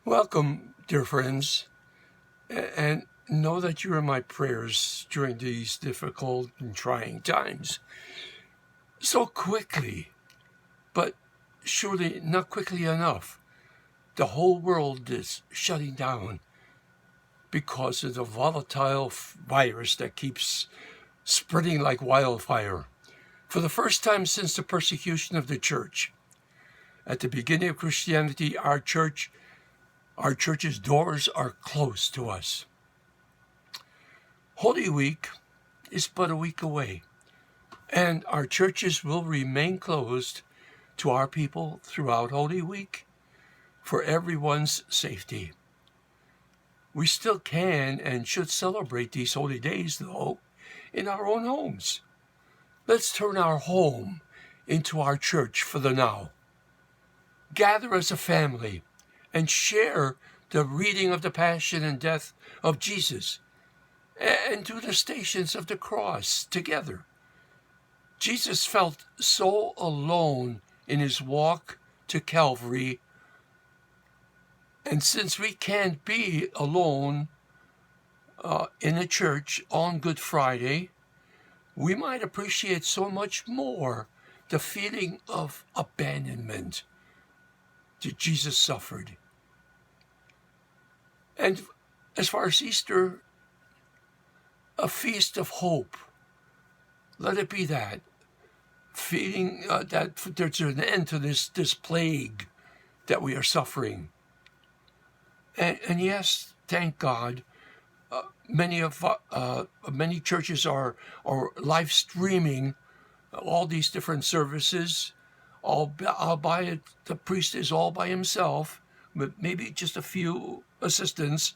Welcome, dear friends, and know that you are in my prayers during these difficult and trying times. So quickly, but surely not quickly enough, the whole world is shutting down because of the volatile virus that keeps spreading like wildfire. For the first time since the persecution of the church, at the beginning of Christianity, our church's doors are closed to us. Holy Week is but a week away, and our churches will remain closed to our people throughout Holy Week for everyone's safety. We still can and should celebrate these holy days, though, in our own homes. Let's turn our home into our church for the now. Gather as a family and share the reading of the Passion and Death of Jesus and do the Stations of the Cross together. Jesus felt so alone in his walk to Calvary, and since we can't be alone in a church on Good Friday, we might appreciate so much more the feeling of abandonment that Jesus suffered. And as far as Easter, a feast of hope. Let it be that. Feeling that there's an end to this plague that we are suffering. And yes, thank God, many churches are live streaming all these different services. The priest is all by himself, but maybe just a few assistants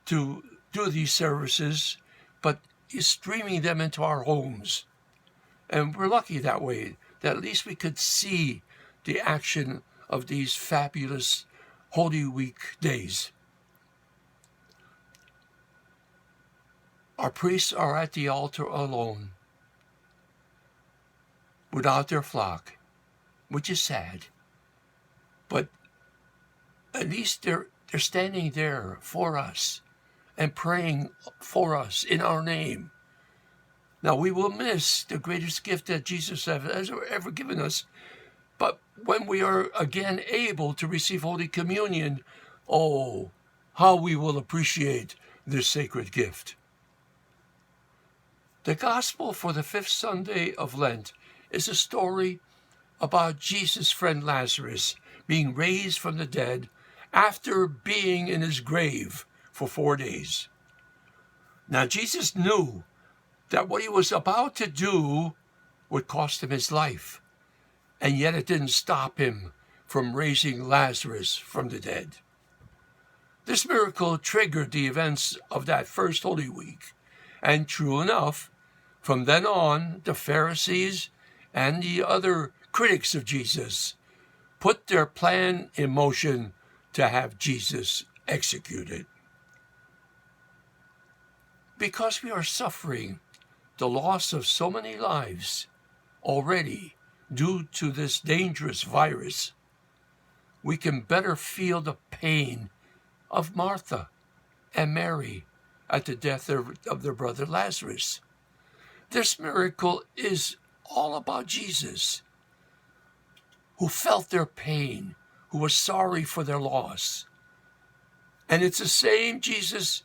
to do these services, but he's streaming them into our homes. And we're lucky that way, that at least we could see the action of these fabulous Holy Week days. Our priests are at the altar alone, without their flock, which is sad. But at least they're standing there for us and praying for us in our name. Now, we will miss the greatest gift that Jesus has ever given us, but when we are again able to receive Holy Communion, oh, how we will appreciate this sacred gift. The Gospel for the fifth Sunday of Lent is a story about Jesus' friend Lazarus being raised from the dead after being in his grave for 4 days. Now, Jesus knew that what he was about to do would cost him his life, and yet it didn't stop him from raising Lazarus from the dead. This miracle triggered the events of that first Holy Week, and true enough, from then on, the Pharisees and the other critics of Jesus put their plan in motion to have Jesus executed. Because we are suffering the loss of so many lives already due to this dangerous virus, we can better feel the pain of Martha and Mary at the death of their brother Lazarus. This miracle is all about Jesus, who felt their pain, who was sorry for their loss. And it's the same Jesus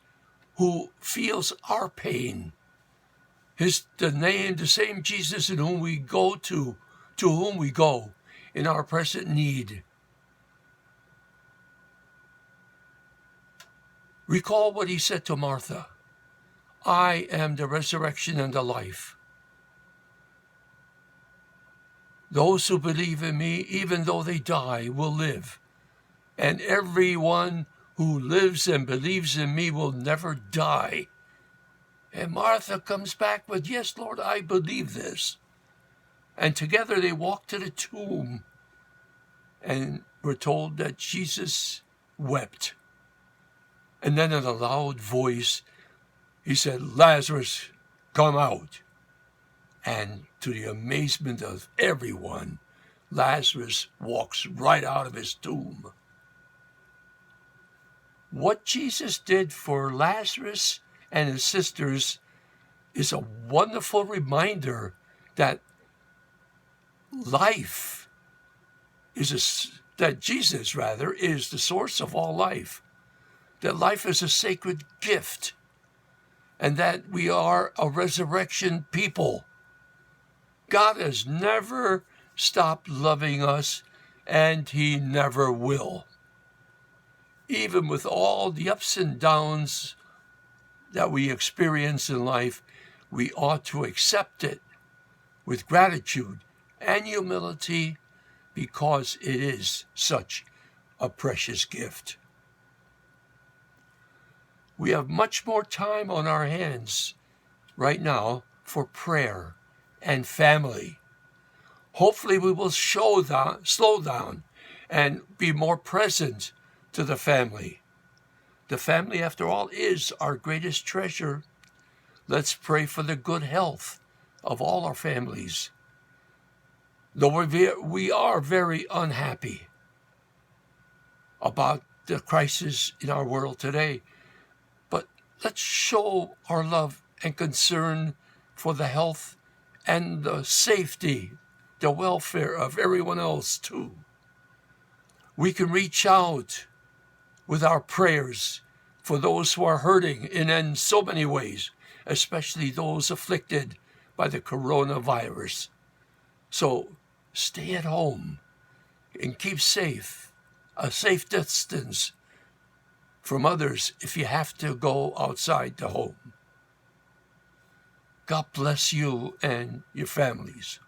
who feels our pain. The same Jesus in whom we go to whom we go in our present need. Recall what he said to Martha. I am the resurrection and the life. Those who believe in me, even though they die, will live. And everyone who lives and believes in me will never die. And Martha comes back with, yes, Lord, I believe this. And together they walk to the tomb. And we're told that Jesus wept. And then in a loud voice, he said, Lazarus, come out. And to the amazement of everyone, Lazarus walks right out of his tomb. What Jesus did for Lazarus and his sisters is a wonderful reminder that life that Jesus is the source of all life, that life is a sacred gift, and that we are a resurrection people. God has never stopped loving us, and he never will. Even with all the ups and downs that we experience in life, we ought to accept it with gratitude and humility because it is such a precious gift. We have much more time on our hands right now for prayer and family. Hopefully we will slow down and be more present to the family. The family, after all, is our greatest treasure. Let's pray for the good health of all our families. Though we are very unhappy about the crisis in our world today, but let's show our love and concern for the health and the safety, the welfare of everyone else too. We can reach out with our prayers for those who are hurting in so many ways, especially those afflicted by the coronavirus. So stay at home and keep a safe distance from others if you have to go outside the home. God bless you and your families.